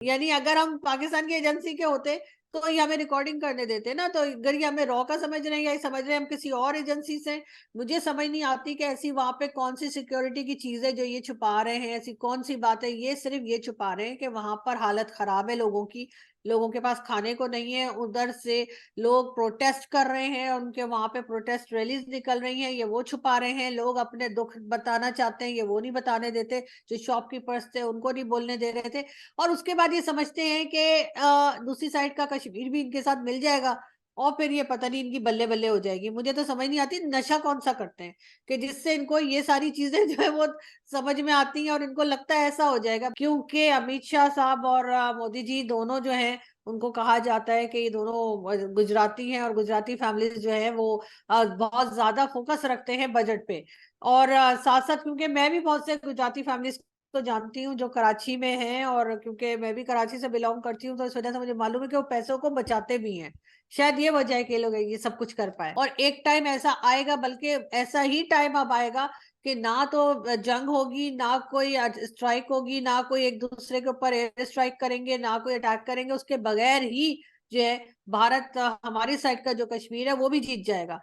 यानी अगर हम पाकिस्तान की एजेंसी के होते तो ये हमें रिकॉर्डिंग करने देते ना। तो अगर ये हमें रॉ का समझ रहे हैं या ये समझ रहे हैं हम किसी और एजेंसी से, मुझे समझ नहीं आती कि ऐसी वहां पे कौन सी सिक्योरिटी की चीजें जो ये छुपा रहे हैं, ऐसी कौन सी बात है। ये सिर्फ ये छुपा रहे हैं कि वहां पर हालत खराब है लोगों की, लोगों के पास खाने को नहीं है। उधर से लोग प्रोटेस्ट कर रहे हैं, उनके वहां पे प्रोटेस्ट रैलीज निकल रही हैं, ये वो छुपा रहे हैं। लोग अपने दुख बताना चाहते हैं, ये वो नहीं बताने देते। जो शॉपकीपर्स थे उनको नहीं बोलने दे रहे थे। और उसके बाद ये समझते हैं कि दूसरी साइड का कश्मीर भी इनके साथ मिल जाएगा और फिर ये पता नहीं इनकी बल्ले बल्ले हो जाएगी। मुझे तो समझ नहीं आती नशा कौन सा करते हैं कि जिससे इनको ये सारी चीजें जो है वो समझ में आती हैं और इनको लगता है ऐसा हो जाएगा। क्योंकि अमित शाह साहब और मोदी जी दोनों जो हैं, उनको कहा जाता है कि ये दोनों गुजराती हैं और गुजराती फैमिलीज जो है वो बहुत ज्यादा फोकस रखते हैं बजट पे। और साथ साथ क्योंकि मैं भी बहुत से गुजराती फैमिलीज तो जानती हूँ जो कराची में हैं, और क्योंकि मैं भी कराची से बिलोंग करती हूँ तो इस वजह से मुझे मालूम है कि वो पैसों को बचाते भी हैं। शायद ये वजह है कि ये लोग ये सब कुछ कर पाए। और एक टाइम ऐसा आएगा, बल्कि ऐसा ही टाइम अब आएगा कि ना तो जंग होगी, ना कोई स्ट्राइक होगी, ना कोई एक दूसरे के ऊपर एयर स्ट्राइक करेंगे, ना कोई अटैक करेंगे। उसके बगैर ही जो है भारत हमारी साइड का जो कश्मीर है वो भी जीत जाएगा।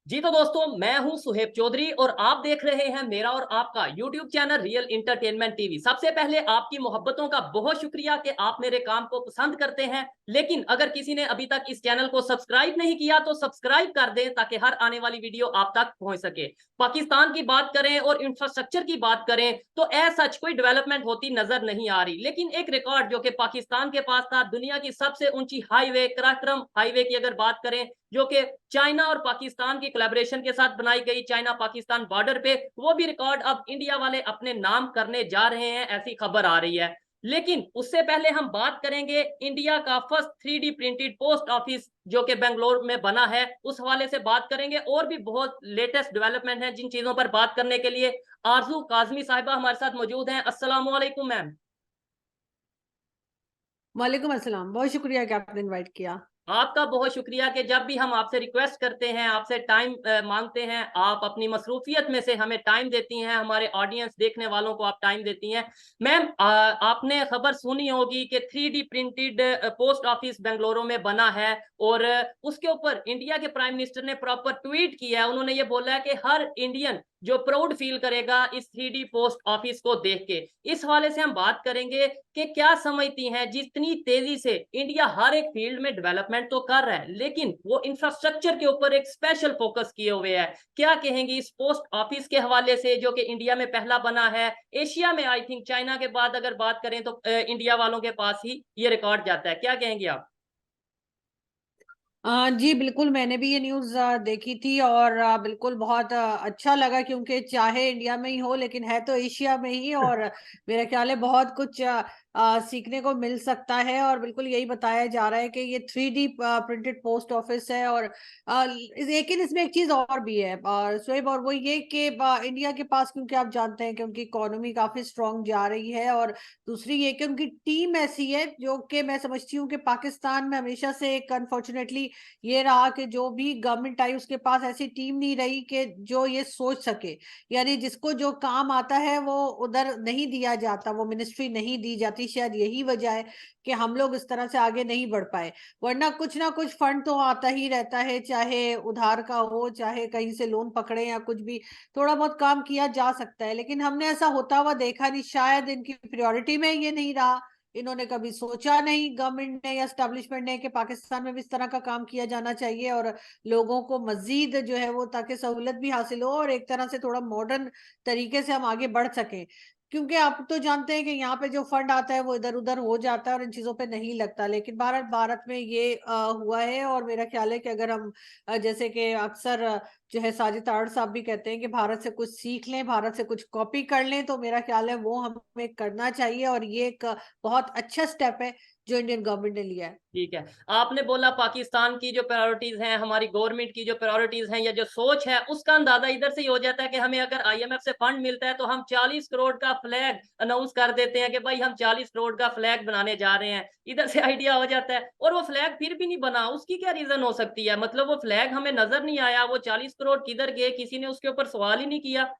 जी तो दोस्तों, मैं हूं सुहेब चौधरी और आप देख रहे हैं मेरा और आपका YouTube channel real entertainment TV. सबसे पहले आपकी मोहब्बतों का बहुत शुक्रिया कि आप मेरे काम को पसंद करते हैं। लेकिन अगर किसी ने अभी तक इस चैनल को सब्सक्राइब नहीं किया तो सब्सक्राइब कर दें ताकि हर आने वाली वीडियो आप तक पहुंच सके। पाकिस्तान की बात करें और इंफ्रास्ट्रक्चर की बात करें तो ऐसा सच कोई डेवलपमेंट होती नजर नहीं आ रही। लेकिन एक रिकॉर्ड जो कि पाकिस्तान के पास था, दुनिया की सबसे ऊंची हाईवे कराक्रम हाईवे की अगर बात करें, जो कि चाइना और पाकिस्तान की कोलैबोरेशन के साथ बनाई गई, चाइना पाकिस्तान बॉर्डर पे, वो भी रिकॉर्ड अब इंडिया वाले अपने नाम करने जा रहे हैं, ऐसी खबर आ रही है। लेकिन उससे पहले हम बात करेंगे इंडिया का first 3D printed post office जो कि बेंगलोर में बना है, उस हवाले से बात करेंगे। और भी बहुत लेटेस्ट डेवलपमेंट है जिन चीजों पर बात करने के लिए आरजू काजमी साहिबा हमारे साथ मौजूद हैं। अस्सलाम वालेकुम मैम। वालेकुम अस्सलाम, बहुत शुक्रिया कि आपने इनवाइट किया। आपका बहुत शुक्रिया कि जब भी हम आपसे रिक्वेस्ट करते हैं, आपसे टाइम मांगते हैं, आप अपनी मसरूफियत में से हमें टाइम देती हैं, हमारे ऑडियंस देखने वालों को आप टाइम देती हैं। मैम, आपने खबर सुनी होगी कि 3D printed post office Bengaluru में बना है और उसके ऊपर इंडिया के प्राइम मिनिस्टर ने प्रॉपर ट्वीट किया है। उन्होंने ये बोला है कि हर इंडियन जो प्राउड फील करेगा इस 3D पोस्ट ऑफिस को देख के। इस हवाले से हम बात करेंगे कि क्या समझती हैं, जितनी तेजी से इंडिया हर एक फील्ड में डेवलपमेंट तो कर रहा है लेकिन वो इंफ्रास्ट्रक्चर के ऊपर एक स्पेशल फोकस किए हुए है, क्या कहेंगी इस पोस्ट ऑफिस के हवाले से जो कि इंडिया में पहला बना है? एशिया में आई थिंक चाइना के बाद अगर बात करें तो इंडिया वालों के पास ही ये रिकॉर्ड जाता है, क्या कहेंगे आप? जी बिल्कुल, मैंने भी ये न्यूज़ देखी थी और बिल्कुल बहुत अच्छा लगा, क्योंकि चाहे इंडिया में ही हो लेकिन है तो एशिया में ही। और मेरा ख्याल है बहुत कुछ सीखने को मिल सकता है। और बिल्कुल यही बताया जा रहा है कि ये 3D प्रिंटेड पोस्ट ऑफिस है। और लेकिन इसमें एक चीज और भी है शोएब, और वो ये कि इंडिया के पास, क्योंकि आप जानते हैं कि उनकी इकोनॉमी काफी स्ट्रांग जा रही है, और दूसरी ये कि उनकी टीम ऐसी है जो कि मैं समझती हूँ कि पाकिस्तान में हमेशा से एक अनफॉर्चुनेटली ये रहा कि जो भी गवर्नमेंट आई उसके पास ऐसी टीम नहीं रही कि जो ये सोच सके। यानी जिसको जो काम आता है वो उधर नहीं दिया जाता, वो मिनिस्ट्री नहीं दी जाती। शायद यही वजह है कि हम लोग इस तरह से आगे नहीं बढ़ पाए। वरना कुछ ना कुछ फंड तो आता ही रहता है, चाहे उधार का हो, चाहे कहीं से लोन पकड़े या कुछ भी, थोड़ा बहुत काम किया जा सकता है। लेकिन हमने ऐसा होता हुआ देखा नहीं, शायद इनकी प्रायोरिटी में ये नहीं रहा। इन्होंने कभी सोचा नहीं, गवर्नमेंट ने या स्टैब्लिशमेंट ने, कि पाकिस्तान में भी इस तरह का काम किया जाना चाहिए और लोगों को मजीद जो है वो ताकि सहूलत भी हासिल हो और एक तरह से थोड़ा मॉडर्न तरीके से हम आगे बढ़ सकें। क्योंकि आप तो जानते हैं कि यहाँ पे जो फंड आता है वो इधर उधर हो जाता है और इन चीजों पे नहीं लगता। लेकिन भारत भारत में ये हुआ है। और मेरा ख्याल है कि अगर हम जैसे कि अक्सर जो है साजिद तारड़ साहब भी कहते हैं कि भारत से कुछ सीख लें, भारत से कुछ कॉपी कर लें, तो मेरा ख्याल है वो हमें करना चाहिए। और ये एक बहुत अच्छा स्टेप है जो इंडियन गवर्नमेंट ने लिया है। ठीक है। आपने बोला पाकिस्तान की जो प्रायोरिटीज हैं, हमारी गवर्नमेंट की जो प्रायोरिटीज हैं या जो सोच है, उसका अंदाजा इधर से ही हो जाता है कि हमें अगर आईएमएफ से फंड मिलता है तो हम 40 करोड़ का फ्लैग अनाउंस कर देते हैं कि भाई हम 40 करोड़ का फ्लैग बनाने जा रहे हैं। इधर से आइडिया हो जाता है और वो फ्लैग फिर भी नहीं बना। उसकी क्या रीजन हो सकती है? मतलब वो फ्लैग हमें नजर नहीं आया, वो 40 करोड़ किधर गए, किसी ने उसके ऊपर सवाल ही नहीं किया।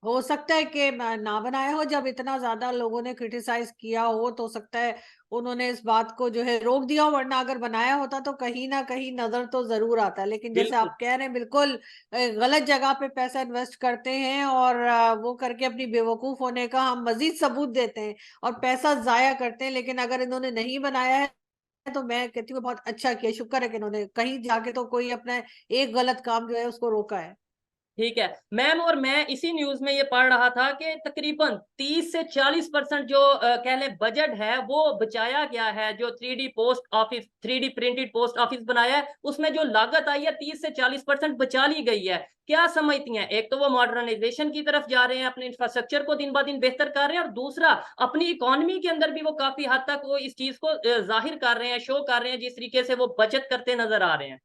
हो सकता है कि ना बनाया हो, जब इतना ज्यादा लोगों ने क्रिटिसाइज किया हो सकता है उन्होंने इस बात को जो है रोक दिया हो, वरना अगर बनाया होता तो कहीं ना कहीं नजर तो जरूर आता। लेकिन जैसे बिल्कुल। आप कह रहे हैं, बिल्कुल गलत जगह पे पैसा इन्वेस्ट करते हैं, और वो करके अपनी बेवकूफ होने का हम मजीद सबूत देते हैं और पैसा जाया करते हैं। लेकिन अगर इन्होंने नहीं बनाया है तो मैं कहती हूँ बहुत अच्छा किया, शुक्र है कि इन्होंने कहीं जाके तो कोई अपना एक गलत काम जो है उसको रोका है। ठीक है मैम, और मैं इसी न्यूज में ये पढ़ रहा था कि तकरीबन 30 से 40% जो कह लें बजट है वो बचाया गया है। जो 3D post office, 3D printed post office बनाया है, उसमें जो लागत आई है 30 से 40% बचा ली गई है। क्या समझती हैं? एक तो वो मॉडर्नाइजेशन की तरफ जा रहे हैं, अपने इंफ्रास्ट्रक्चर को दिन ब दिन बेहतर कर रहे हैं, और दूसरा अपनी इकोनॉमी के अंदर भी वो काफी हद तक वो इस चीज को जाहिर कर रहे हैं, शो कर रहे हैं, जिस तरीके से वो बचत करते नजर आ रहे हैं।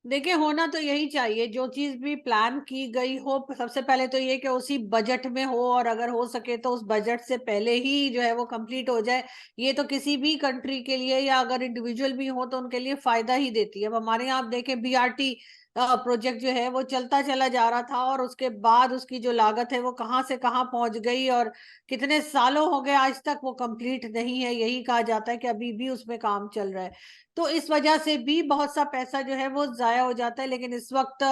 देखिए, होना तो यही चाहिए, जो चीज भी प्लान की गई हो सबसे पहले तो ये कि उसी बजट में हो, और अगर हो सके तो उस बजट से पहले ही जो है वो कंप्लीट हो जाए। ये तो किसी भी कंट्री के लिए, या अगर इंडिविजुअल भी हो तो उनके लिए फायदा ही देती है। अब हमारे यहाँ आप देखें, बीआरटी प्रोजेक्ट जो है वो चलता चला जा रहा था, और उसके बाद उसकी जो लागत है वो कहाँ से कहाँ पहुंच गई, और कितने सालों हो गए आज तक वो कंप्लीट नहीं है। यही कहा जाता है कि अभी भी उसमें काम चल रहा है। तो इस वजह से भी बहुत सा पैसा जो है वो जाया हो जाता है। लेकिन इस वक्त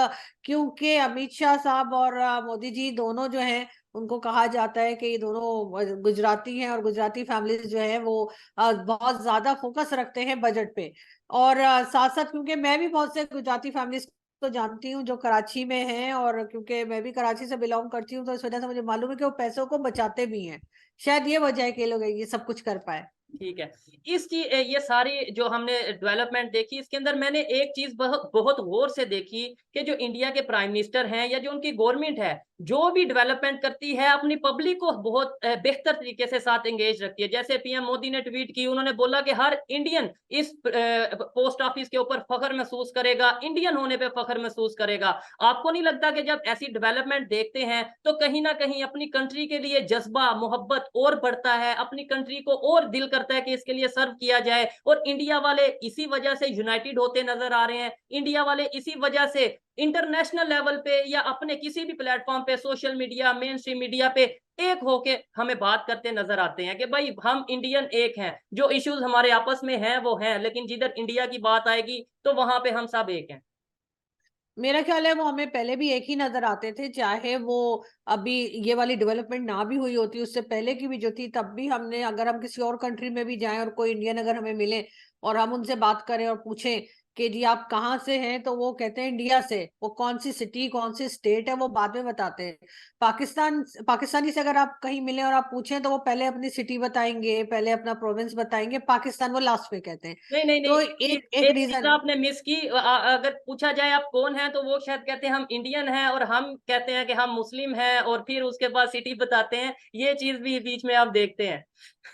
क्योंकि अमित शाह साहब और मोदी जी दोनों जो हैं, उनको कहा जाता है कि ये दोनों गुजराती हैं, और गुजराती फैमिलीज जो है वो बहुत ज्यादा फोकस रखते हैं बजट पे। और साथ साथ क्योंकि मैं भी बहुत से गुजराती फैमिलीज को जानती हूँ जो कराची में हैं, और क्योंकि मैं भी कराची से बिलोंग करती हूँ, तो इस वजह से मुझे मालूम है कि वो पैसों को बचाते भी हैं। शायद ये वजह है कि ये लोग ये सब कुछ कर पाए। ठीक है। इस चीज, ये सारी जो हमने डेवलपमेंट देखी, इसके अंदर मैंने एक चीज बहुत बहुत गौर से देखी कि जो इंडिया के प्राइम मिनिस्टर हैं या जो उनकी गवर्नमेंट है, जो भी डेवलपमेंट करती है अपनी पब्लिक को बहुत बेहतर तरीके से साथ एंगेज रखती है। जैसे पीएम मोदी ने ट्वीट की, उन्होंने बोला कि हर इंडियन इस पोस्ट ऑफिस के ऊपर फख्र महसूस करेगा, इंडियन होने पे फख्र महसूस करेगा। आपको नहीं लगता कि जब ऐसी डेवलपमेंट देखते हैं तो कहीं ना कहीं अपनी कंट्री के लिए जज्बा मोहब्बत और बढ़ता है, अपनी कंट्री को और दिल करता है कि इसके लिए सर्व किया जाए? और इंडिया वाले इसी वजह से यूनाइटेड होते नजर आ रहे हैं, इंडिया वाले इसी वजह से इंटरनेशनल लेवल पे या अपने किसी भी प्लेटफॉर्म पे, social media, main stream media पे एक होके हमें बात करते नजर आते हैं कि भाई हम इंडियन एक हैं, जो इश्यूज हमारे आपस में हैं वो हैं, लेकिन जिधर इंडिया की बात आएगी तो वहां पे हम सब एक हैं। मेरा ख्याल है वो हमें पहले भी एक ही नजर आते थे, चाहे वो अभी ये वाली डेवलपमेंट ना भी हुई होती, उससे पहले की भी जो थी तब भी हमने, अगर हम किसी और कंट्री में भी जाएं और कोई इंडियन अगर हमें मिले और हम उनसे बात करें और पूछें कि जी आप कहाँ से हैं, तो वो कहते हैं इंडिया से। वो कौन सी सिटी कौन सी स्टेट है वो बाद में बताते हैं। पाकिस्तानी से अगर आप कहीं मिले और आप पूछें तो वो पहले अपनी सिटी बताएंगे, पहले अपना प्रोविंस बताएंगे, पाकिस्तान वो लास्ट में कहते हैं। नहीं नहीं नहीं, तो एक चीज, एक एक एक चीज रीजन। आपने मिस की। अगर पूछा जाए आप कौन है, तो वो शायद कहते हैं हम इंडियन हैं, और हम कहते हैं कि हम मुस्लिम हैं, और फिर उसके बाद सिटी बताते हैं। ये चीज भी बीच में आप देखते हैं।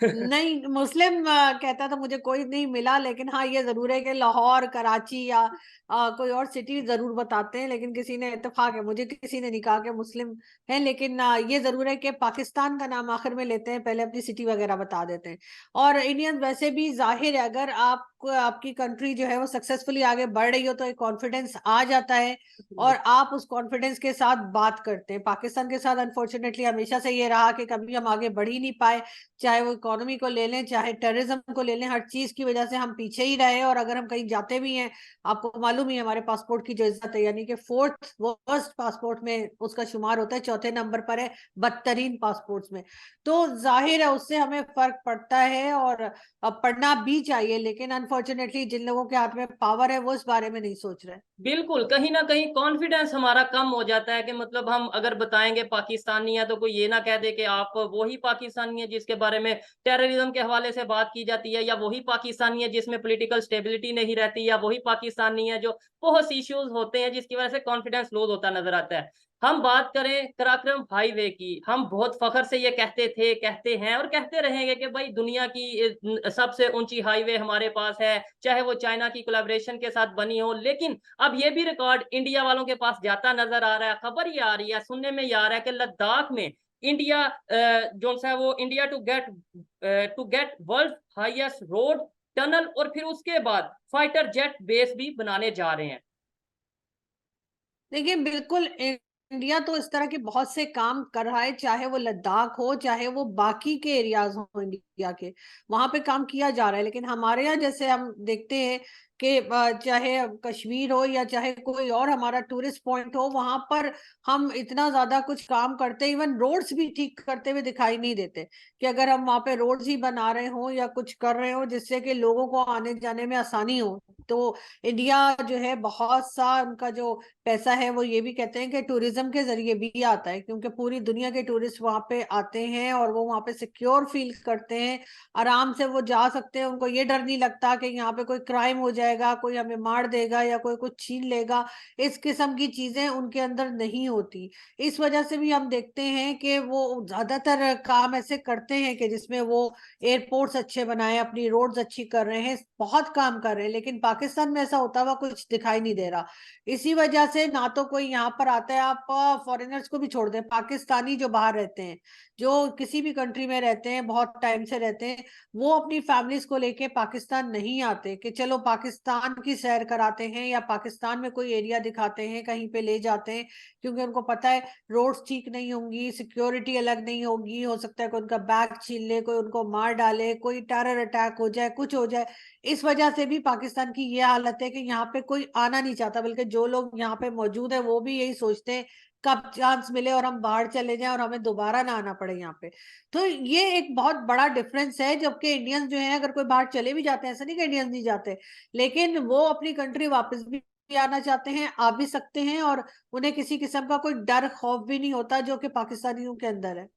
नहीं, मुस्लिम कहता तो मुझे कोई नहीं मिला, लेकिन हाँ ये जरूर है कि लाहौर, कराची या कोई और सिटी जरूर बताते हैं। लेकिन किसी ने, इत्तेफाक है, मुझे किसी ने नहीं कहा कि मुस्लिम है। लेकिन ये जरूर है कि पाकिस्तान का नाम आखिर में लेते हैं, पहले अपनी सिटी वगैरह बता देते हैं। और इंडियन वैसे भी, जाहिर है, अगर आपको आपकी कंट्री जो है वो सक्सेसफुली आगे बढ़ रही हो तो एक कॉन्फिडेंस आ जाता है, और आप उस कॉन्फिडेंस के साथ बात करते हैं। पाकिस्तान के साथ अनफॉर्चुनेटली हमेशा से ये रहा कि कभी हम आगे बढ़ ही नहीं पाए, चाहे वो इकोनॉमी को ले लें, चाहे टेररिज्म को ले लें, हर चीज की वजह से हम पीछे ही रहे। और अगर हम कहीं जाते भी हैं, आपको मालूम ही है हमारे पासपोर्ट की जो इज्जत है, यानी कि फोर्थ वर्स्ट पासपोर्ट में उसका शुमार होता है, चौथे नंबर पर है बदतरीन पासपोर्ट्स में। तो जाहिर है उससे हमें फर्क पड़ता है, और पढ़ना भी चाहिए। लेकिन अनफॉर्चुनेटली जिन लोगों के हाथ में पावर है वो इस बारे में नहीं सोच रहे। बिल्कुल, कहीं ना कहीं कॉन्फिडेंस हमारा कम हो जाता है कि मतलब हम अगर बताएंगे पाकिस्तानी है तो कोई ये ना कह दे कि आप वही पाकिस्तानी है जिसके बारे में टेररिज्म के हवाले से बात की जाती है, या वही पाकिस्तानी है जिसमें पॉलिटिकल स्टेबिलिटी नहीं रहती, या वही पाकिस्तानी है जो बहुत सी इश्यूज होते हैं जिसकी वजह से कॉन्फिडेंस लूज होता नजर आता है। हम बात करें पराक्रम हाईवे की, हम बहुत फख्र से ये कहते थे, कहते हैं और कहते रहेंगे कि भाई दुनिया की सबसे ऊंची हाईवे हमारे पास है, चाहे वो चाइना की कोलैबोरेशन के साथ बनी हो। लेकिन अब ये भी रिकॉर्ड इंडिया वालों के पास जाता नजर आ रहा है। खबर ये आ रही है, सुनने में ये आ रहा है कि लद्दाख में इंडिया जो सा है वो India to get world highest road, tunnel, और फिर उसके बाद फाइटर जेट बेस भी बनाने जा रहे हैं। देखिए, बिल्कुल इंडिया तो इस तरह के बहुत से काम कर रहा है, चाहे वो लद्दाख हो, चाहे वो बाकी के एरियाज हो इंडिया के, वहां पे काम किया जा रहा है। लेकिन हमारे यहाँ जैसे हम देखते हैं कि चाहे कश्मीर हो या चाहे कोई और हमारा टूरिस्ट पॉइंट हो, वहां पर हम इतना ज्यादा कुछ काम करते, इवन रोड्स भी ठीक करते हुए दिखाई नहीं देते। कि अगर हम वहां पे रोड्स ही बना रहे हो या कुछ कर रहे हो जिससे कि लोगों को आने जाने में आसानी हो, तो इंडिया जो है बहुत सा उनका जो पैसा है वो ये भी कहते हैं कि टूरिज्म के जरिए भी आता है, क्योंकि पूरी दुनिया के टूरिस्ट वहां पे आते हैं और वो वहां पे सिक्योर फील करते हैं, आराम से वो जा सकते हैं। उनको ये डर नहीं लगता कि यहाँ पे कोई क्राइम हो जाएगा, कोई हमें मार देगा या कोई कुछ छीन लेगा। इस किस्म की चीजें उनके अंदर नहीं होती। इस वजह से भी हम देखते हैं कि वो ज्यादातर काम ऐसे करते हैं कि जिसमें वो एयरपोर्ट्स अच्छे बनाए, अपनी रोड्स अच्छी कर रहे हैं, बहुत काम कर रहे हैं। लेकिन पाकिस्तान में ऐसा होता हुआ कुछ दिखाई नहीं दे रहा। इसी वजह से ना तो कोई यहाँ पर आता है, आप फॉरेनर्स को भी छोड़ दें, पाकिस्तानी जो बाहर रहते हैं, जो किसी भी कंट्री में रहते हैं, बहुत टाइम से रहते हैं, वो अपनी फैमिलीज को लेके पाकिस्तान नहीं आते कि चलो पाकिस्तान की सैर कराते हैं या पाकिस्तान में कोई एरिया दिखाते हैं, कहीं पे ले जाते हैं। क्योंकि उनको पता है रोड्स ठीक नहीं होंगी, सिक्योरिटी अलग नहीं होगी, हो सकता है कोई उनका बैग छीन ले, कोई उनको मार डाले, कोई टेरर अटैक हो जाए, कुछ हो जाए। इस वजह से भी पाकिस्तान की ये हालत है कि यहाँ पे कोई आना नहीं चाहता, बल्कि जो लोग यहाँ पे मौजूद है वो भी यही सोचते हैं कब चांस मिले और हम बाहर चले जाएं और हमें दोबारा ना आना पड़े यहाँ पे। तो ये एक बहुत बड़ा डिफरेंस है। जबकि इंडियंस जो है अगर कोई बाहर चले भी जाते हैं, ऐसा नहीं कि इंडियंस नहीं जाते, लेकिन वो अपनी कंट्री वापस भी आना चाहते हैं, आ भी सकते हैं, और उन्हें किसी किस्म का कोई डर खौफ भी नहीं होता जो कि पाकिस्तानियों के अंदर है।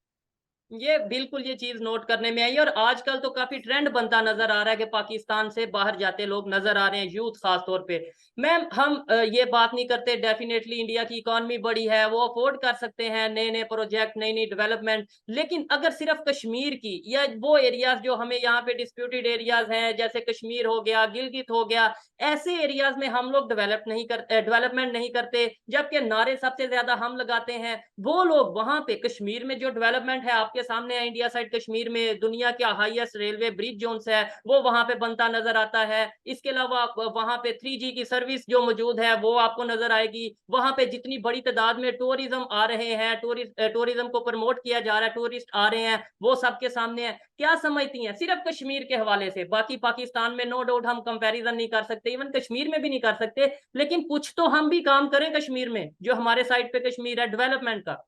ये बिल्कुल ये चीज नोट करने में आई और आजकल तो काफी ट्रेंड बनता नजर आ रहा है कि पाकिस्तान से बाहर जाते लोग नजर आ रहे हैं, यूथ खास तौर पे। मैम हम ये बात नहीं करते, डेफिनेटली इंडिया की इकॉनमी बड़ी है, वो अफोर्ड कर सकते हैं नए नए प्रोजेक्ट, नई नई डेवलपमेंट। लेकिन अगर सिर्फ कश्मीर की या वो एरियाज जो हमें यहाँ पे डिस्प्यूटेड एरियाज हैं, जैसे कश्मीर हो गया, गिलगित हो गया, ऐसे एरियाज में हम लोग डेवलपमेंट नहीं करते, जबकि नारे सबसे ज्यादा हम लगाते हैं। वो लोग वहां पे कश्मीर में जो डेवलपमेंट है आपके सामने है, इंडिया साइड कश्मीर में दुनिया का हाईएस्ट रेलवे ब्रिज जोन है वो वहां पे बनता नजर आता है। इसके अलावा वहां पे 3G की सर्विस जो मौजूद है वो आपको नजर आएगी। वहां पे जितनी बड़ी तादाद में टूरिज्म आ रहे हैं, टूरिज्म को प्रमोट किया जा रहा है, टूरिस्ट आ रहे हैं, वो सबके सामने है। क्या समझती हैं सिर्फ कश्मीर के हवाले से? बाकी पाकिस्तान में नो डाउट हम कंपैरिजन नहीं कर सकते, इवन कश्मीर में भी नहीं कर सकते, लेकिन कुछ तो हम भी काम करें कश्मीर में, जो हमारे साइड पे कश्मीर है डेवलपमेंट का।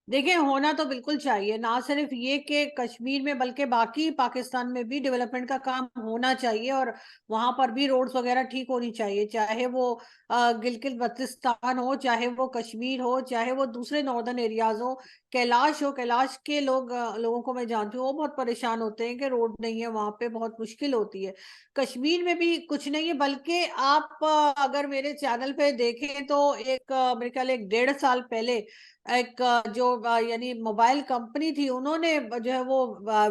देखिए, होना तो बिल्कुल चाहिए, ना सिर्फ ये कि कश्मीर में बल्कि बाकी पाकिस्तान में भी डेवलपमेंट का काम होना चाहिए, और वहां पर भी रोड्स वगैरह ठीक होनी चाहिए। चाहे वो गिलगित बल्तिस्तान हो, चाहे वो कश्मीर हो, चाहे वो दूसरे नॉर्दर्न एरियाज हो, कैलाश हो। कैलाश के लोगों को मैं जानती हूँ, वो बहुत परेशान होते हैं कि रोड नहीं है वहां पे, बहुत मुश्किल होती है। कश्मीर में भी कुछ नहीं है, बल्कि आप अगर मेरे चैनल पे देखें तो एक मेरे ख्याल एक 1.5 साल पहले एक जो यानी मोबाइल कंपनी थी, उन्होंने जो है वो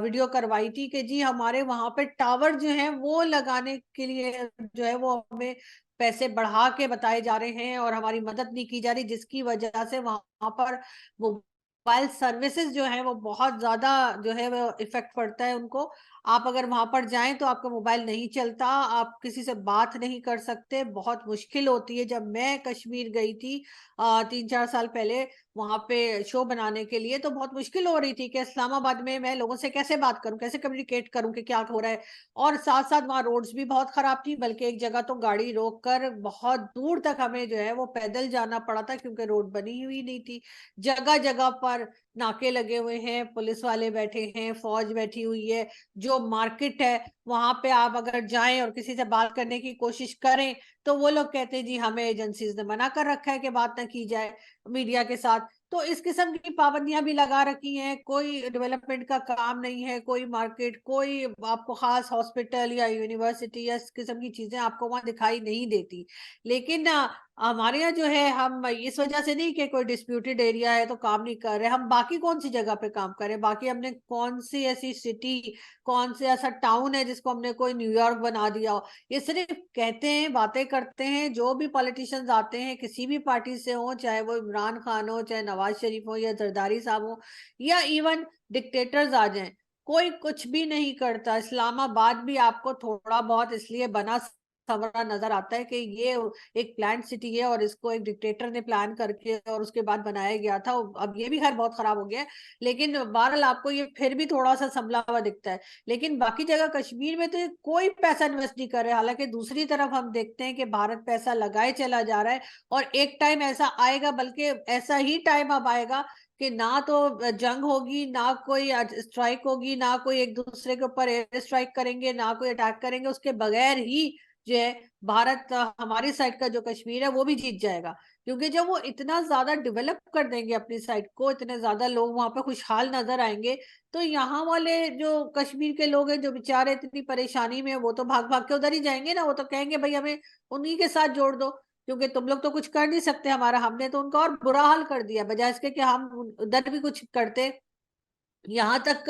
वीडियो करवाई थी कि जी हमारे वहां पे टावर जो है वो लगाने के लिए जो है वो हमें पैसे बढ़ा के बताए जा रहे हैं और हमारी मदद नहीं की जा रही, जिसकी वजह से वहां पर मोबाइल सर्विसेज जो है वो बहुत ज्यादा जो है वो इफेक्ट पड़ता है उनको। आप अगर वहां पर जाएं तो आपका मोबाइल नहीं चलता, आप किसी से बात नहीं कर सकते, बहुत मुश्किल होती है। जब मैं कश्मीर गई थी 3-4 साल पहले वहां पे शो बनाने के लिए, तो बहुत मुश्किल हो रही थी कि इस्लामाबाद में मैं लोगों से कैसे बात करूं, कैसे कम्युनिकेट करूं कि क्या हो रहा है। और साथ साथ वहां रोड्स भी बहुत खराब थी, बल्कि एक जगह तो गाड़ी रोक कर बहुत दूर तक हमें जो है वो पैदल जाना पड़ा था, क्योंकि रोड बनी हुई नहीं थी। जगह जगह पर नाके लगे हुए हैं, पुलिस वाले बैठे हैं, फौज बैठी हुई है। जो मार्केट है वहां पे आप अगर जाएं और किसी से बात करने की कोशिश करें, तो वो लोग कहते हैं जी हमें एजेंसीज ने मना कर रखा है कि बात ना की जाए मीडिया के साथ। तो इस किस्म की पाबंदियां भी लगा रखी हैं, कोई डेवलपमेंट का काम नहीं है, कोई मार्केट, कोई आपको खास हॉस्पिटल या यूनिवर्सिटी या इस किस्म की चीजें आपको वहां दिखाई नहीं देती। लेकिन हमारे यहाँ जो है, हम इस वजह से नहीं कि कोई डिस्प्यूटेड एरिया है तो काम नहीं कर रहे, हम बाकी कौन सी जगह पे काम करें, बाकी हमने कौन सी ऐसी सिटी, कौन से ऐसा टाउन है जिसको हमने कोई न्यूयॉर्क बना दिया हो। ये सिर्फ कहते हैं, बातें करते हैं। जो भी पॉलिटिशियंस आते हैं किसी भी पार्टी से हो, चाहे वो इमरान खान हो, चाहे नवाज शरीफ हो या जरदारी साहब हो, या इवन डिक्टेटर्स आ जाएं, कोई कुछ भी नहीं करता। इस्लामाबाद भी आपको थोड़ा बहुत इसलिए बना संवरा नजर आता है कि ये एक प्लान सिटी है और इसको एक डिक्टेटर ने प्लान करके और उसके बाद बनाया गया था। अब ये भी खैर बहुत खराब हो गया है, लेकिन बहरहाल आपको ये फिर भी थोड़ा सा संभला हुआ दिखता है। लेकिन बाकी जगह कश्मीर में तो ये कोई पैसा इन्वेस्ट नहीं कर रहे, हालांकि दूसरी तरफ हम देखते हैं कि भारत पैसा लगाए चला जा रहा है। और एक टाइम ऐसा आएगा, बल्कि ऐसा ही टाइम अब आएगा कि ना तो जंग होगी, ना कोई स्ट्राइक होगी, ना कोई एक दूसरे के ऊपर एयर स्ट्राइक करेंगे, ना कोई अटैक करेंगे, उसके बगैर ही जो है भारत हमारी साइड का जो कश्मीर है वो भी जीत जाएगा। क्योंकि जब वो इतना ज्यादा डेवलप कर देंगे अपनी साइड को, इतने ज्यादा लोग वहां पे खुशहाल नजर आएंगे, तो यहाँ वाले जो कश्मीर के लोग हैं जो बेचारे इतनी परेशानी में हैं, वो तो भाग भाग के उधर ही जाएंगे ना। वो तो कहेंगे भाई हमें उन्हीं के साथ जोड़ दो, क्योंकि तुम लोग तो कुछ कर नहीं सकते हमारा, हमने तो उनका और बुरा हाल कर दिया बजाय इसके कि हम उधर भी कुछ करते। यहाँ तक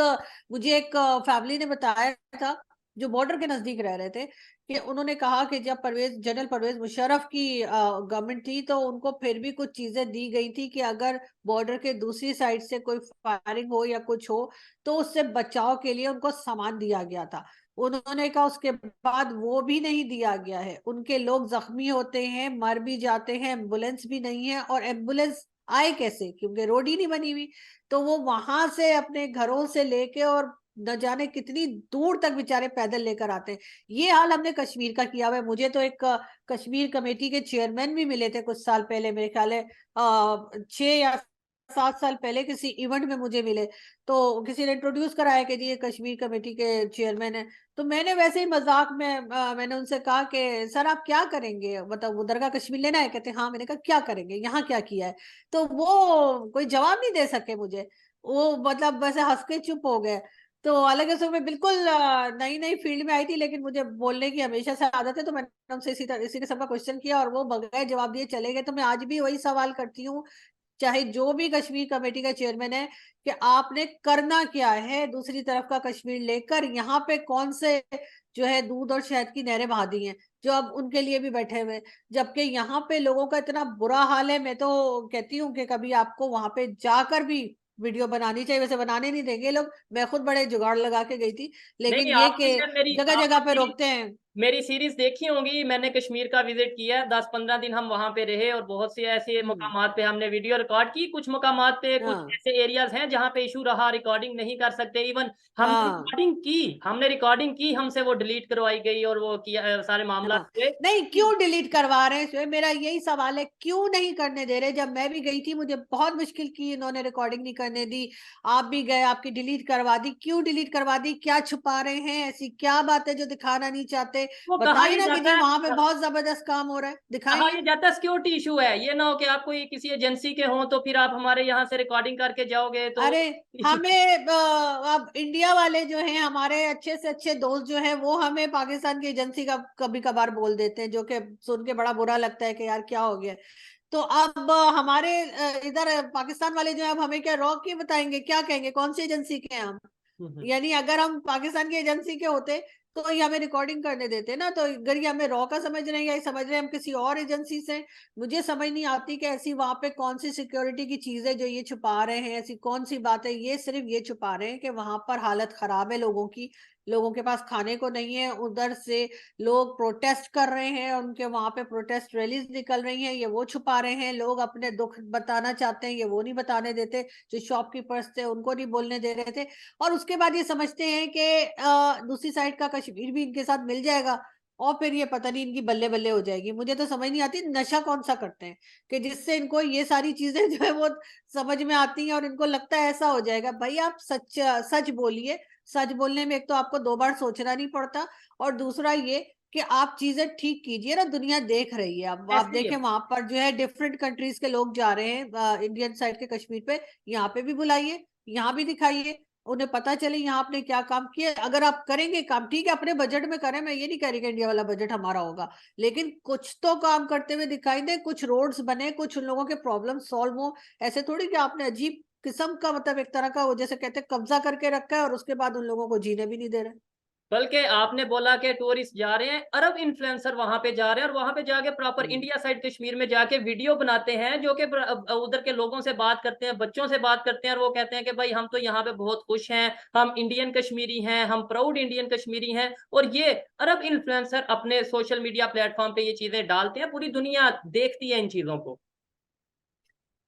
मुझे एक फैमिली ने बताया था जो बॉर्डर के नजदीक रह रहे थे, कि उन्होंने कहा कि जब जनरल परवेज मुशर्रफ की गवर्नमेंट थी तो उनको फिर भी कुछ चीजें दी गई थी कि अगर बॉर्डर के दूसरी साइड से कोई फायरिंग हो या कुछ हो तो उससे बचाव के लिए उनको सामान दिया गया था। उन्होंने कहा उसके बाद वो भी नहीं दिया गया है, उनके लोग जख्मी होते हैं, मर भी जाते हैं, एम्बुलेंस भी नहीं है, और एम्बुलेंस आए कैसे क्योंकि रोड ही नहीं बनी हुई। तो वो वहां से अपने घरों से लेके और न जाने कितनी दूर तक बेचारे पैदल लेकर आते हैं। ये हाल हमने कश्मीर का किया हुआ है। मुझे तो एक कश्मीर कमेटी के चेयरमैन भी मिले थे कुछ साल पहले, मेरे ख्याल है 6 या 7 साल पहले किसी इवेंट में मुझे मिले। तो किसी ने इंट्रोड्यूस कराया कि जी ये कश्मीर कमेटी के चेयरमैन है। तो मैंने वैसे ही मजाक में मैंने उनसे कहा कि सर आप क्या करेंगे, मतलब उधर का कश्मीर लेना है? कहते हाँ। मैंने कहा क्या करेंगे, यहाँ क्या किया है? तो वो कोई जवाब नहीं दे सके मुझे, वो मतलब वैसे हंस के चुप हो गए। तो हालांकि उसमें मैं बिल्कुल नई नई फील्ड में आई थी, लेकिन मुझे बोलने की हमेशा से आदत है, तो मैंने उनसे इसी किस्म का क्वेश्चन किया और वो बगैर जवाब दिए चले गए। तो मैं आज भी वही सवाल करती हूँ, चाहे जो भी कश्मीर कमेटी का चेयरमैन है, कि आपने करना क्या है दूसरी तरफ का कश्मीर लेकर? यहाँ पे कौन से जो है दूध और शहद की नहरें बहा दी हैं जो अब उनके लिए भी बैठे हुए हैं? जबकि यहाँ पे लोगों का इतना बुरा हाल है। मैं तो कहती हूँ कि कभी आपको वहां पे जाकर भी वीडियो बनानी चाहिए, वैसे बनाने नहीं देंगे लोग, मैं खुद बड़े जुगाड़ लगा के गई थी, नहीं लेकिन नहीं, ये आपने कि शायद मेरी जगह जगह आपने पे मेरी रोकते हैं। मेरी सीरीज देखी होंगी। मैंने कश्मीर का विजिट किया है, 10-15 दिन हम वहां पे रहे और बहुत से ऐसे हम्म। मकामात पे हमने वीडियो रिकॉर्ड की। कुछ मकामात पे कुछ हाँ ऐसे एरियाज हैं जहाँ पे इशू रहा, रिकॉर्डिंग नहीं कर सकते। इवन हाँ हमने रिकॉर्डिंग की, हमसे वो डिलीट करवाई गई और वो किया, सारे मामला हाँ। हुए। नहीं, क्यों डिलीट करवा रहे हैं इसमें? मेरा यही सवाल है, क्यों नहीं करने दे रहे? जब मैं भी गई थी मुझे बहुत मुश्किल की, इन्होंने रिकॉर्डिंग नहीं करने दी। आप भी गए, आपकी डिलीट करवा दी। क्यों डिलीट करवा दी? क्या छुपा रहे हैं? ऐसी क्या बात है जो दिखाना नहीं चाहते? वो कहा बताइए ये ना कि जाता जी है, वहां पे बहुत जबरदस्त काम हो रहा है, कहा दिखाइए। ये जाता है सिक्योरिटी इशू है। ये ना हो कि आप कोई किसी एजेंसी के हो तो फिर आप हमारे यहाँ से रिकॉर्डिंग करके जाओगे तो अरे हमें अब इंडिया वाले जो हैं, हमारे अच्छे से अच्छे दोस्त जो हैं, वो हमें पाकिस्तान की एजेंसी का कभी कभार बोल देते हैं, जो कि सुन के बड़ा बुरा लगता है कि यार क्या हो गया। तो अब हमारे इधर पाकिस्तान वाले जो है, अब हमें क्या रॉ की बताएंगे, क्या कहेंगे कौन सी एजेंसी के हैं हम? यानी अगर हम पाकिस्तान की एजेंसी के होते तो ये हमें रिकॉर्डिंग करने देते ना। तो अगर ये हमें रॉ का समझ रहे हैं या ये समझ रहे हैं हम किसी और एजेंसी से, मुझे समझ नहीं आती कि ऐसी वहां पे कौन सी सिक्योरिटी की चीज है जो ये छुपा रहे हैं। ऐसी कौन सी बात है? ये सिर्फ ये छुपा रहे हैं कि वहां पर हालत खराब है लोगों की, लोगों के पास खाने को नहीं है, उधर से लोग प्रोटेस्ट कर रहे हैं, उनके वहां पे प्रोटेस्ट रैलीज निकल रही हैं, ये वो छुपा रहे हैं। लोग अपने दुख बताना चाहते हैं, ये वो नहीं बताने देते। जो शॉपकीपर्स थे उनको नहीं बोलने दे रहे थे। और उसके बाद ये समझते हैं कि दूसरी साइड का कश्मीर भी इनके साथ मिल जाएगा और फिर ये पता नहीं इनकी बल्ले बल्ले हो जाएगी। मुझे तो समझ नहीं आती नशा कौन सा करते हैं कि जिससे इनको ये सारी चीजें जो है वो समझ में आती हैं और इनको लगता है ऐसा हो जाएगा। भाई आप सच सच बोलिए। सच बोलने में एक तो आपको 2 बार सोचना नहीं पड़ता, और दूसरा ये कि आप चीजें ठीक कीजिए ना, दुनिया देख रही है। अब आप ऐसे ही है। देखें वहां पर जो है डिफरेंट कंट्रीज के लोग जा रहे हैं इंडियन साइड के कश्मीर पे, यहाँ पे भी बुलाइए, यहाँ भी दिखाइए, उन्हें पता चले यहाँ आपने क्या काम किया। अगर आप करेंगे काम, ठीक है अपने बजट में करें, मैं ये नहीं कह रही कि इंडिया वाला बजट हमारा होगा, लेकिन कुछ तो काम करते हुए दिखाई दे, कुछ रोड्स बने, कुछ उन लोगों के प्रॉब्लम सॉल्व हो। ऐसे थोड़ी कि आपने अजीब किस्म का, मतलब एक तरह का वो जैसे कहते हैं कब्जा करके रखा है और उसके बाद उन लोगों को जीने भी नहीं दे रहे। बल्कि आपने बोला कि टूरिस्ट जा रहे हैं, अरब इन्फ्लुएंसर वहां पे जा रहे हैं और वहां पे जाके प्रॉपर इंडिया साइड कश्मीर में जाके वीडियो बनाते हैं, जो कि उधर के लोगों से बात करते हैं, बच्चों से बात करते हैं, और वो कहते हैं कि भाई हम तो यहाँ पे बहुत खुश हैं, हम इंडियन कश्मीरी हैं, हम प्राउड इंडियन कश्मीरी हैं। और ये अरब इन्फ्लुएंसर अपने सोशल मीडिया प्लेटफॉर्म पे ये चीजें डालते हैं, पूरी दुनिया देखती है इन चीजों को।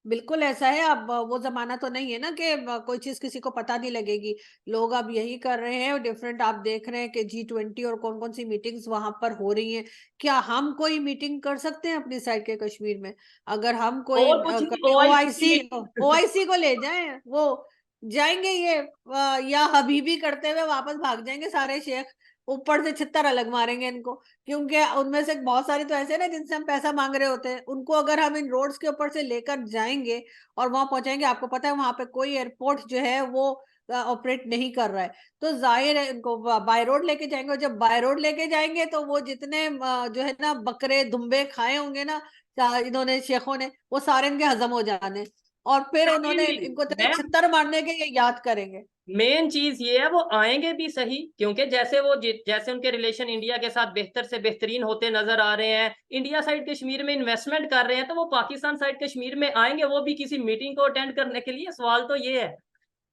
बिल्कुल ऐसा है। अब वो जमाना तो नहीं है ना कि कोई चीज किसी को पता नहीं लगेगी। लोग अब यही कर रहे हैं, डिफरेंट आप देख रहे हैं कि G20 और कौन कौन सी मीटिंग्स वहां पर हो रही हैं। क्या हम कोई मीटिंग कर सकते हैं अपनी साइड के कश्मीर में? अगर हम कोई और कुछ नहीं, करें, ओआईसी। ओआईसी, ओआईसी को ले जाएं, वो जाएंगे ये या हबीबी करते हुए वापस भाग जाएंगे सारे शेख। ऊपर से छित्तर अलग मारेंगे इनको, क्योंकि उनमें से बहुत सारे तो ऐसे ना जिनसे हम पैसा मांग रहे होते हैं, उनको अगर हम इन रोड्स के ऊपर से लेकर जाएंगे और वहां पहुंचाएंगे, आपको पता है वहां पे कोई एयरपोर्ट जो है वो ऑपरेट नहीं कर रहा है, तो जाहिर है इनको बाय रोड लेके जाएंगे। और जब बाय रोड लेके जाएंगे तो वो जितने जो है ना बकरे दुम्बे खाए होंगे ना इन्होंने शेखों ने, वो सारे इनके हजम हो जाने, और फिर उन्होंने इनको इतने मैं छित्तर मारने के ये याद करेंगे। मेन चीज ये है, वो आएंगे भी सही, क्योंकि जैसे जैसे उनके रिलेशन इंडिया के साथ बेहतर से बेहतरीन होते नजर आ रहे हैं, इंडिया साइड कश्मीर में इन्वेस्टमेंट कर रहे हैं, तो वो पाकिस्तान साइड कश्मीर में आएंगे, वो भी किसी मीटिंग को अटेंड करने के लिए। सवाल तो ये है।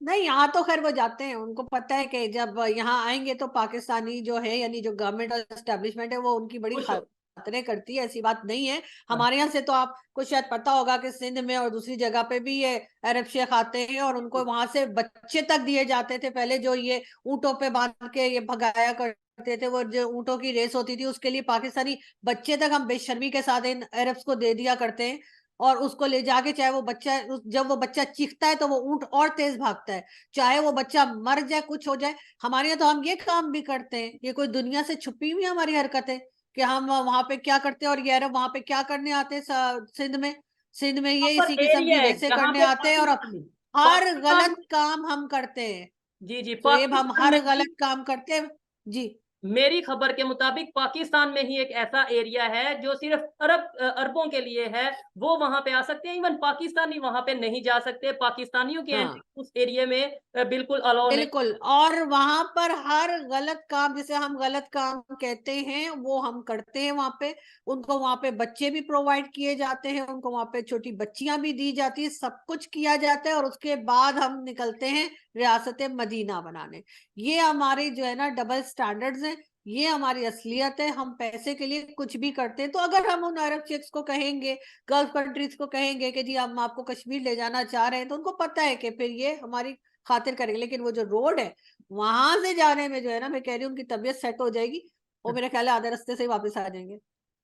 नहीं, यहाँ तो खैर वो जाते हैं, उनको पता है कि जब यहाँ आएंगे तो पाकिस्तानी जो है यानी जो गवर्नमेंट और एस्टेब्लिशमेंट है वो उनकी बड़ी खुश हो। खातिरें करती है, ऐसी बात नहीं है। हाँ। हमारे यहाँ से तो आपको शायद पता होगा कि सिंध में और दूसरी जगह पे भी ये अरब शेख आते हैं, और उनको वहां से बच्चे तक दिए जाते थे पहले, जो ये ऊंटों पे बांध के ये भगाया करते थे, वो जो ऊंटों की रेस होती थी उसके लिए पाकिस्तानी बच्चे तक हम बेशर्मी के साथ इन अरब्स को दे दिया करते हैं। और उसको ले जाके, चाहे वो बच्चा, जब वो बच्चा चीखता है तो वो ऊंट और तेज भागता है, चाहे वो बच्चा मर जाए कुछ हो जाए। हमारे यहाँ तो हम ये काम भी करते हैं, ये कोई दुनिया से छुपी हुई हमारी हरकत है कि हम वहां पे क्या करते हैं, और ये अरब वहां पे क्या करने आते हैं सिंध में। सिंध में ये प्रॉपर इसी किस्म एरिया की है रेसें जहां करने पे आते हैं, और पाकिस्तानी हर पाकिस्तान गलत काम हम करते हैं। जी जी, तो ये हम पाकिस्तान में हर ही, गलत काम करते हैं। जी। मेरी खबर के मुताबिक पाकिस्तान में ही एक ऐसा एरिया है जो सिर्फ अरबों के लिए है। वो वहां पे आ सकते हैं, इवन पाकिस्तानी वहां पे नहीं जा सकते, पाकिस्तानियों की एंट्री हाँ उस एरिया में बिल्कुल अलाउ नहीं। बिल्कुल। और वहां पर हर गलत काम, जिसे हम गलत काम कहते हैं, वो हम करते हैं वहां पे। उनको वहां पे बच्चे भी प्रोवाइड किए जाते हैं, उनको वहां पे छोटी बच्चियां भी दी जाती है, सब कुछ किया जाता है, और उसके बाद हम निकलते हैं रियासत मदीना बनाने। ये हमारी जो है ना डबल स्टैंडर्ड्स हैं, ये हमारी असलियत है। हम पैसे के लिए कुछ भी करते हैं। तो अगर हम उन अरब शेख्स को कहेंगे, गल्फ कंट्रीज को कहेंगे कि जी हम आपको कश्मीर ले जाना चाह रहे हैं, तो उनको पता है कि फिर ये हमारी खातिर करेंगे। लेकिन वो जो रोड है वहां से जाने में जो है ना, मैं कह रही हूँ उनकी तबीयत सेट हो जाएगी, वो मेरा ख्याल है आधे रास्ते से ही वापस आ जाएंगे।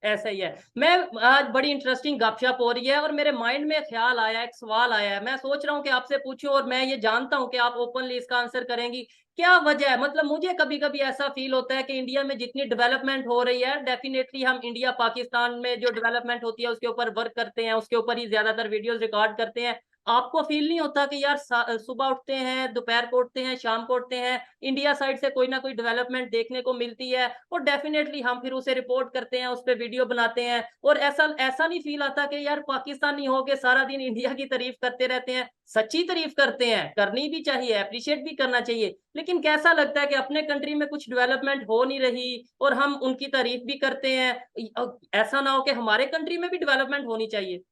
ऐसा ही है। मैं आज बड़ी इंटरेस्टिंग गपशप हो रही है और मेरे माइंड में ख्याल आया, एक सवाल आया है, मैं सोच रहा हूँ कि आपसे पूछूं, और मैं ये जानता हूँ कि आप ओपनली इसका आंसर करेंगी। क्या वजह है, मतलब मुझे कभी कभी ऐसा फील होता है कि इंडिया में जितनी डेवलपमेंट हो रही है, डेफिनेटली हम इंडिया पाकिस्तान में जो डेवलपमेंट होती है उसके ऊपर वर्क करते हैं, उसके ऊपर ही ज्यादातर वीडियोस रिकॉर्ड करते हैं। आपको फील नहीं होता कि यार सुबह उठते हैं, दोपहर को उठते हैं, शाम को उठते हैं, इंडिया साइड से कोई ना कोई डेवलपमेंट देखने को मिलती है, और डेफिनेटली हम फिर उसे रिपोर्ट करते हैं, उस पर वीडियो बनाते हैं, और ऐसा ऐसा नहीं फील आता कि यार पाकिस्तानी हो के सारा दिन इंडिया की तारीफ करते रहते हैं। सच्ची तारीफ करते हैं, करनी भी चाहिए, अप्रिशिएट भी करना चाहिए, लेकिन कैसा लगता है कि अपने कंट्री में कुछ डेवलपमेंट हो नहीं रही और हम उनकी तारीफ भी करते हैं। ऐसा ना हो कि हमारे कंट्री में भी डेवलपमेंट होनी चाहिए।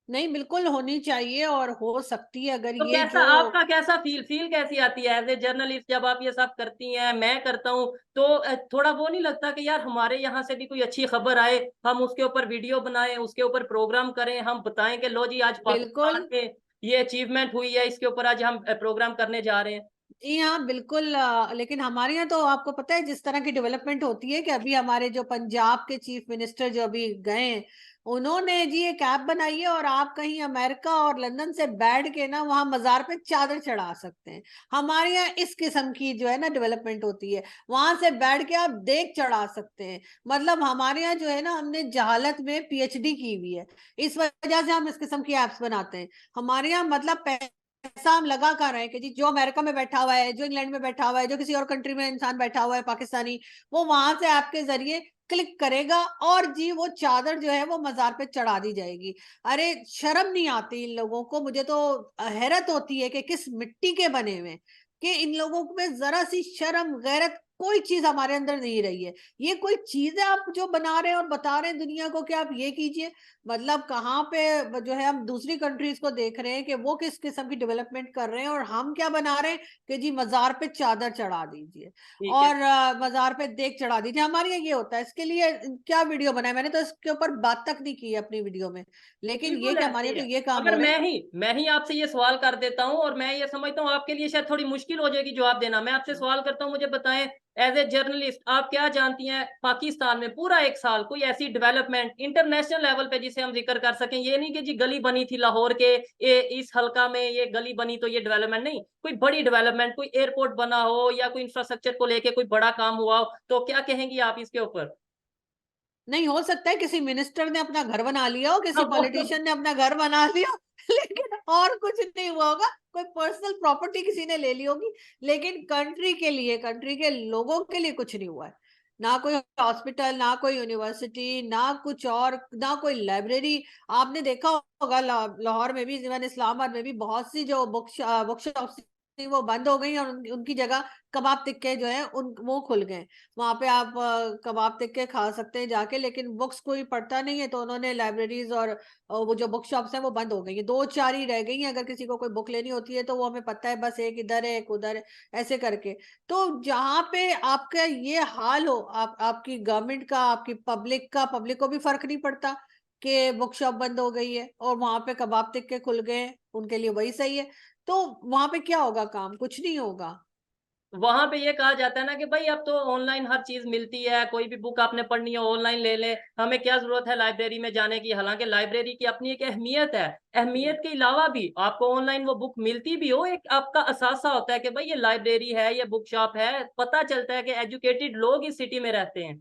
नहीं, बिल्कुल होनी चाहिए, और हो सकती है अगर तो ये कैसा, जो। आपका कैसा फील कैसी आती है एज ए जर्नलिस्ट, जब आप ये सब करती हैं, मैं करता हूँ, तो थोड़ा वो नहीं लगता कि यार हमारे यहाँ से भी कोई अच्छी खबर आए, हम उसके ऊपर वीडियो बनाएं, उसके ऊपर प्रोग्राम करें, हम बताएं कि लो जी आज पाकिस्तान बिल्कुल। में ये अचीवमेंट हुई है, इसके ऊपर आज हम प्रोग्राम करने जा रहे हैं। जी हाँ बिल्कुल। लेकिन हमारे यहाँ तो आपको पता है जिस तरह की डेवलपमेंट होती है कि अभी हमारे जो पंजाब के चीफ मिनिस्टर जो अभी गए हैं, उन्होंने जी एक ऐप बनाई है, और आप कहीं अमेरिका और लंदन से बैठ के ना वहां मजार पे चादर चढ़ा सकते हैं। हमारे यहाँ इस किस्म की जो है ना डेवलपमेंट होती है, वहां से बैठ के आप देख चढ़ा सकते हैं। मतलब हमारे यहाँ जो है ना, हमने जहालत में PhD की हुई है, इस वजह से हम इस किस्म की एप्स बनाते हैं। हमारे यहाँ मतलब पैसा हम लगा कर रहे हैं कि जी जो अमेरिका में बैठा हुआ है, जो इंग्लैंड में बैठा हुआ है, जो किसी और कंट्री में इंसान बैठा हुआ है पाकिस्तानी, वो वहां से ऐप के जरिए क्लिक करेगा, और जी वो चादर जो है वो मजार पे चढ़ा दी जाएगी। अरे शर्म नहीं आती इन लोगों को? मुझे तो हैरत होती है कि किस मिट्टी के बने हुए हैं, कि इन लोगों में जरा सी शर्म गैरत कोई चीज हमारे अंदर नहीं रही है। ये कोई चीज है आप जो बना रहे हैं और बता रहे हैं दुनिया को कि आप ये कीजिए। मतलब कहाँ पे जो है हम दूसरी कंट्रीज को देख रहे हैं कि वो किस किस्म की डेवलपमेंट कर रहे हैं, और हम क्या बना रहे हैं कि जी मजार पे चादर चढ़ा दीजिए ठीक है। और मजार पे देख चढ़ा दीजिए। हमारे यहाँ ये होता है, इसके लिए क्या वीडियो बनाए, मैंने तो इसके ऊपर बात तक नहीं की है अपनी वीडियो में, लेकिन ये बिल्कुल कि ऐसे हमारे ही यहाँ है। तो ये काम हो अगर रहे हैं। मैं ही आपसे ये सवाल कर देता हूं, और मैं ये समझता हूँ आपके लिए शायद थोड़ी मुश्किल हो जाएगी जवाब देना। मैं आपसे सवाल करता हूँ, मुझे बताएं, एज ए जर्नलिस्ट आप क्या जानती हैं पाकिस्तान में पूरा एक साल कोई ऐसी डेवलपमेंट इंटरनेशनल लेवल पे जिसे हम जिक्र कर सकें? ये नहीं कि जी गली बनी थी लाहौर के इस हल्का में, ये गली बनी तो ये डेवलपमेंट नहीं, कोई बड़ी डेवलपमेंट, कोई एयरपोर्ट बना हो या कोई इंफ्रास्ट्रक्चर को लेके कोई बड़ा काम हुआ हो, तो क्या कहेंगी आप इसके ऊपर? नहीं, हो सकता है किसी मिनिस्टर ने अपना घर बना लिया हो, हाँ, किसी वो तो पॉलिटिशियन ने अपना घर बना लिया हो, लेकिन और कुछ नहीं हुआ होगा। कोई पर्सनल प्रॉपर्टी किसी ने ले ली होगी, लेकिन कंट्री के लिए, कंट्री के लोगों के लिए कुछ नहीं हुआ है। ना कोई हॉस्पिटल, ना कोई यूनिवर्सिटी, ना कुछ और, ना कोई लाइब्रेरी। आपने देखा होगा लाहौर में भी, इवन इस्लामाबाद में भी बहुत सी जो बुक शॉप्स थी वो बंद हो गई, और उनकी जगह कबाब टिक्के जो है उन वो खुल गए। वहां पे आप कबाब टिक्के खा सकते हैं जाके, लेकिन बुक्स कोई पढ़ता नहीं है, तो उन्होंने लाइब्रेरीज और वो जो बुक शॉप्स हैं वो बंद हो गई है। दो चार ही रह गई हैं, अगर किसी को कोई बुक लेनी होती है तो वो हमें पता है, बस एक इधर है एक उधर है, ऐसे करके। तो जहाँ पे आपका ये हाल हो, आपकी गवर्नमेंट का, आपकी पब्लिक का, पब्लिक को भी फर्क नहीं पड़ता कि बुक शॉप बंद हो गई है, और वहां पे कबाब टिक्के खुल गए हैं, उनके लिए वही सही है। तो वहां पे क्या होगा, काम कुछ नहीं होगा। वहां पे ये कहा जाता है ना कि भाई अब तो ऑनलाइन हर चीज मिलती है, कोई भी बुक आपने पढ़नी है ऑनलाइन ले ले, हमें क्या जरूरत है लाइब्रेरी में जाने की। हालांकि लाइब्रेरी की अपनी एक अहमियत है, अहमियत के अलावा भी आपको ऑनलाइन वो बुक मिलती भी हो, एक आपका असासा होता है कि भाई ये लाइब्रेरी है, ये बुक शॉप है, पता चलता है कि एजुकेटेड लोग इस सिटी में रहते हैं।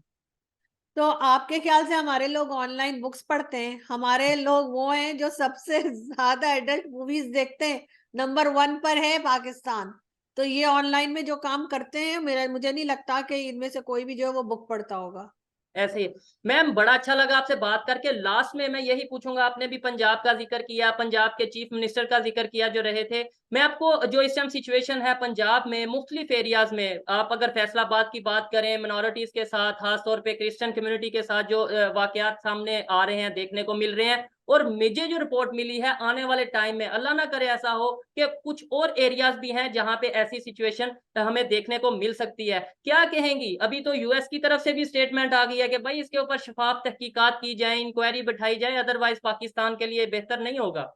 तो आपके ख्याल से हमारे लोग ऑनलाइन बुक्स पढ़ते हैं? हमारे लोग वो हैं जो सबसे ज्यादा एडल्ट मूवीज देखते हैं, नंबर वन पर है पाकिस्तान। तो ये ऑनलाइन में जो काम करते हैं, मेरा मुझे नहीं लगता कि इनमें से कोई भी जो है वो बुक पढ़ता होगा। ऐसे ही। मैम बड़ा अच्छा लगा आपसे बात करके। लास्ट में मैं यही पूछूंगा, आपने भी पंजाब का जिक्र किया, पंजाब के चीफ मिनिस्टर का जिक्र किया जो रहे थे। मैं आपको जो इस टाइम सिचुएशन है पंजाब में मुख्तलिफ एरियाज में, आप अगर फैसलाबाद की बात करें, मिनॉरिटीज के साथ खासतौर पे क्रिश्चियन कम्युनिटी के साथ जो वाकयात सामने आ रहे हैं, देखने को मिल रहे हैं, और मुझे जो रिपोर्ट मिली है आने वाले टाइम में अल्लाह ना करे ऐसा हो कि कुछ और एरियाज भी हैं जहां पे ऐसी सिचुएशन हमें देखने को मिल सकती है। क्या कहेंगी? अभी तो यूएस की तरफ से भी स्टेटमेंट आ गई है कि भाई इसके ऊपर शफाफ तहकीकात की जाए, इंक्वायरी बैठाई जाए, अदरवाइज पाकिस्तान के लिए बेहतर नहीं होगा।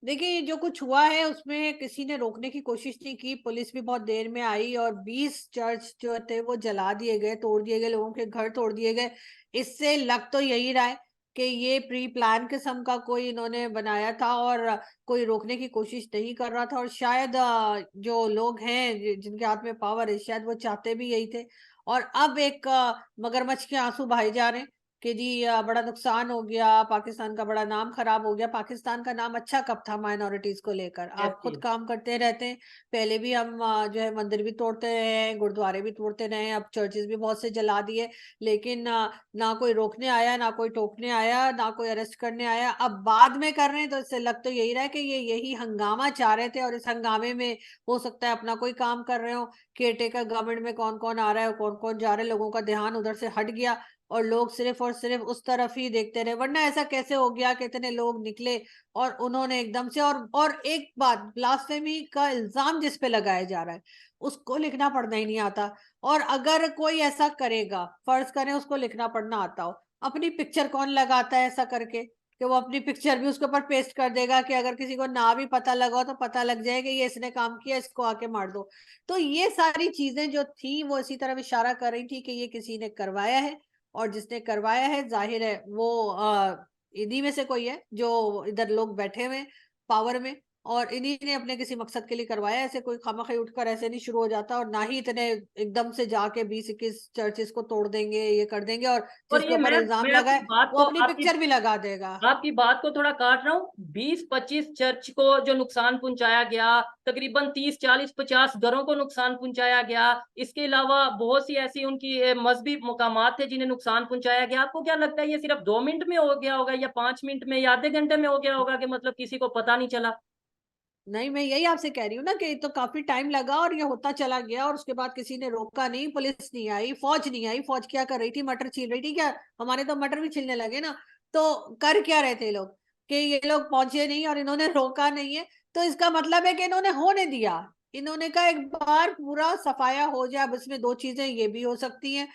देखिए, ये जो कुछ हुआ है उसमें किसी ने रोकने की कोशिश नहीं की, पुलिस भी बहुत देर में आई, और 20 चर्च जो थे वो जला दिए गए, तोड़ दिए गए, लोगों के घर तोड़ दिए गए। इससे लग तो यही रहा है कि ये प्री प्लान किस्म का कोई इन्होंने बनाया था, और कोई रोकने की कोशिश नहीं कर रहा था। और शायद जो लोग हैं जिनके हाथ में पावर है, शायद वो चाहते भी यही थे। और अब एक मगरमच्छ के आंसू बहाए जा रहे हैं कि जी बड़ा नुकसान हो गया, पाकिस्तान का बड़ा नाम खराब हो गया। पाकिस्तान का नाम अच्छा कब था माइनॉरिटीज को लेकर? आप ऐसी। खुद काम करते रहते हैं, पहले भी हम जो है मंदिर भी तोड़ते रहे हैं, गुरुद्वारे भी तोड़ते रहे हैं, अब चर्चेस भी बहुत से जला दिए, लेकिन ना कोई रोकने आया, ना कोई टोकने आया, ना कोई अरेस्ट करने आया। अब बाद में कर रहे हैं, तो इससे लग तो यही रहा है कि ये यही हंगामा चाह रहे थे, और इस हंगामे में हो सकता है अपना कोई काम कर रहे हो। केयरटेकर गवर्नमेंट में कौन कौन आ रहा है, कौन कौन जा रहा है, लोगों का ध्यान उधर से हट गया, और लोग सिर्फ और सिर्फ उस तरफ ही देखते रहे। वरना ऐसा कैसे हो गया कि इतने लोग निकले और उन्होंने एकदम से, और एक बात, ब्लास्फेमी का इल्जाम जिस पे लगाया जा रहा है उसको लिखना पढ़ना ही नहीं आता। और अगर कोई ऐसा करेगा, फर्ज करें उसको लिखना पढ़ना आता हो, अपनी पिक्चर कौन लगाता है ऐसा करके कि वो अपनी पिक्चर भी उसके ऊपर पेस्ट कर देगा कि अगर किसी को ना भी पता लगा हो तो पता लग जाएगा ये इसने काम किया, इसको आके मार दो। तो ये सारी चीजें जो थी वो इसी तरफ इशारा कर रही थी कि ये किसी ने करवाया है, और जिसने करवाया है जाहिर है वो इन्हीं में से कोई है जो इधर लोग बैठे हुए हैं पावर में, और इन्हीं ने अपने किसी मकसद के लिए करवाया है। ऐसे कोई खामखी उठकर ऐसे नहीं शुरू हो जाता, और ना ही इतने एकदम से जाके 20-21 चर्चेस को तोड़ देंगे, ये कर देंगे, और और जिसके ये ऊपर इल्जाम मैं लगा आपकी है बात वो को अपनी आपकी पिक्चर भी लगा देगा। आपकी बात को थोड़ा काट रहा हूँ। 20-25 चर्च को जो नुकसान पहुंचाया गया, तकरीबन 30-40-50 घरों को नुकसान पहुंचाया गया, इसके अलावा बहुत सी ऐसी उनकी मजहबी मुकामात थे जिन्हें नुकसान पहुंचाया गया। आपको क्या लगता है ये सिर्फ 2 मिनट में हो गया होगा, या 5 मिनट में, या आधे घंटे में हो गया होगा कि मतलब किसी को पता नहीं चला? नहीं, मैं यही आपसे कह रही हूँ ना कि तो काफी टाइम लगा और ये होता चला गया, और उसके बाद किसी ने रोका नहीं, पुलिस नहीं आई, फौज नहीं आई। फौज क्या कर रही थी? मटर छील रही थी क्या? हमारे तो मटर भी छिलने लगे ना। तो कर क्या रहे थे लोग कि ये लोग पहुंचे नहीं और इन्होंने रोका नहीं है? तो इसका मतलब है कि इन्होंने होने दिया। इन्होंने कहा एक बार पूरा सफाया हो जाए। अब इसमें दो चीजें ये भी हो सकती हैं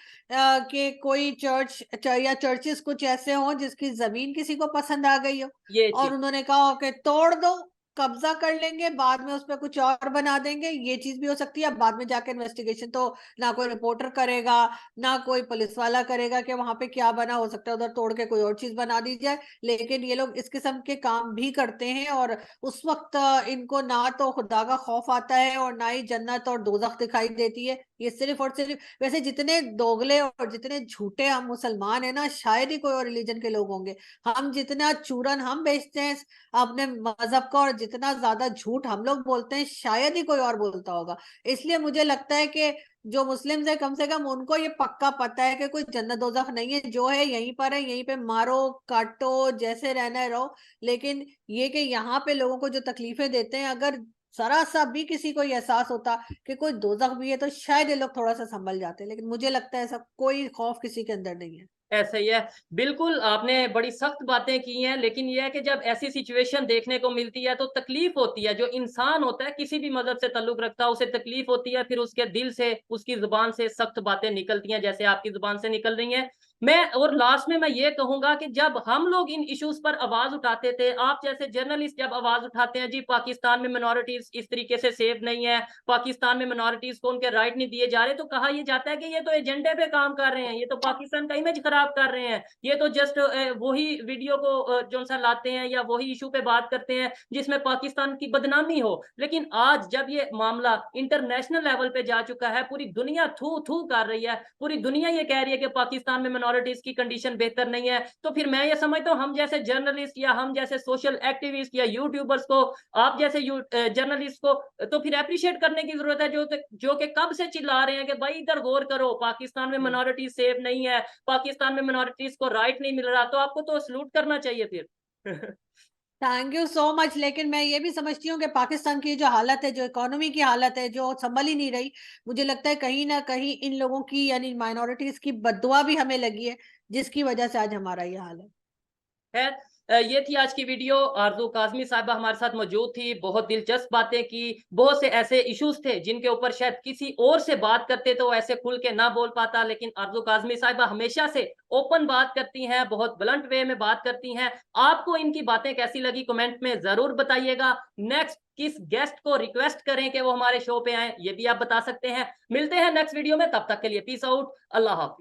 कि कोई या चर्चेस कुछ ऐसे हों जिसकी जमीन किसी को पसंद आ गई हो, ये और चीज। उन्होंने कहा हो कि तोड़ दो, कब्जा कर लेंगे, बाद में उस पर कुछ और बना देंगे। ये चीज भी हो सकती है। अब बाद में जाके इन्वेस्टिगेशन तो ना कोई रिपोर्टर करेगा, ना कोई पुलिस वाला करेगा कि वहां पे क्या बना, हो सकता है उधर तोड़ के कोई और चीज बना दी जाए। लेकिन ये लोग इस किस्म के काम भी करते हैं, और उस वक्त इनको ना तो खुदा का खौफ आता है और ना ही जन्नत और दोजख दिखाई देती है। ये सिर्फ और सिर्फ, वैसे जितने दोगले और जितने झूठे हम मुसलमान है ना, शायद ही कोई और रिलीजन के लोग होंगे। हम जितना चूरन हम बेचते हैं अपने मजहब का, और जितना ज्यादा झूठ हम लोग बोलते हैं, शायद ही कोई और बोलता होगा। इसलिए मुझे लगता है कि जो मुस्लिम्स है, कम से कम उनको ये पक्का पता है कि कोई जन्नत दोजख नहीं है, जो है यहीं पर है, यहीं पे मारो काटो, जैसे रहना है रहो। लेकिन ये कि यहाँ पे लोगों को जो तकलीफें देते हैं, अगर जरा सा भी किसी को ये एहसास होता कि कोई दोजख भी है, तो शायद ये लोग थोड़ा सा संभल जाते। लेकिन मुझे लगता है ऐसा कोई खौफ किसी के अंदर नहीं है। ऐसा ही है। बिल्कुल, आपने बड़ी सख्त बातें की हैं, लेकिन ये है कि जब ऐसी सिचुएशन देखने को मिलती है तो तकलीफ होती है। जो इंसान होता है, किसी भी मज़हब से ताल्लुक रखता है, उसे तकलीफ होती है, फिर उसके दिल से, उसकी ज़ुबान से सख्त बातें निकलती हैं, जैसे आपकी ज़ुबान से निकल रही हैं। मैं और लास्ट में मैं ये कहूँगा कि जब हम लोग इन इश्यूज़ पर आवाज़ उठाते थे, आप जैसे जर्नलिस्ट जब आवाज़ उठाते हैं, जी पाकिस्तान में मिनॉरिटीज़ इस तरीके से सेफ नहीं है, पाकिस्तान में मिनॉरिटीज़ को उनके राइट नहीं दिए जा रहे, तो कहा ये जाता है कि ये तो एजेंडे पे काम कर रहे हैं, ये तो पाकिस्तान का इमेज खराब कर रहे हैं, ये तो जस्ट वही वीडियो को जो सा लाते हैं या वही इशू पे बात करते हैं जिसमें पाकिस्तान की बदनामी हो। लेकिन आज जब ये मामला इंटरनेशनल लेवल पे जा चुका है, पूरी दुनिया थू थू कर रही है, पूरी दुनिया ये कह रही है कि पाकिस्तान में मिनॉरिटीज की कंडीशन बेहतर नहीं है, तो फिर मैं ये समझता हूँ हम जैसे जर्नलिस्ट या हम जैसे सोशल एक्टिविस्ट या यूट्यूबर्स को, आप जैसे जर्नलिस्ट को तो फिर अप्रिशिएट करने की जरूरत है, जो कि कब से चिल्ला रहे हैं कि भाई इधर गौर करो, पाकिस्तान में मिनॉरिटीज सेफ नहीं है, पाकिस्तान में मिनॉरिटीज को राइट नहीं मिल रहा, तो आपको तो सलूट करना चाहिए फिर। Thank you so much. लेकिन मैं ये भी समझती हूँ कि पाकिस्तान की जो हालत है, जो इकोनॉमी की हालत है, जो संभल ही नहीं रही, मुझे लगता है कहीं ना कहीं इन लोगों की, यानी माइनॉरिटीज की बददुआ भी हमें लगी है, जिसकी वजह से आज हमारा ये हाल है। खैर, ये थी आज की वीडियो। आरज़ू काज़मी साहिबा हमारे साथ मौजूद थी, बहुत दिलचस्प बातें की, बहुत से ऐसे इश्यूज़ थे जिनके ऊपर शायद किसी और से बात करते तो ऐसे खुल के ना बोल पाता, लेकिन आरज़ू काज़मी साहिबा हमेशा से ओपन बात करती हैं, बहुत ब्लंट वे में बात करती हैं। आपको इनकी बातें कैसी लगी कमेंट में ज़रूर बताइएगा। नेक्स्ट किस गेस्ट को रिक्वेस्ट करें कि वो हमारे शो पे आएँ, ये भी आप बता सकते हैं। मिलते हैं नेक्स्ट वीडियो में, तब तक के लिए पीस आउट, अल्लाह हाफ़िज़।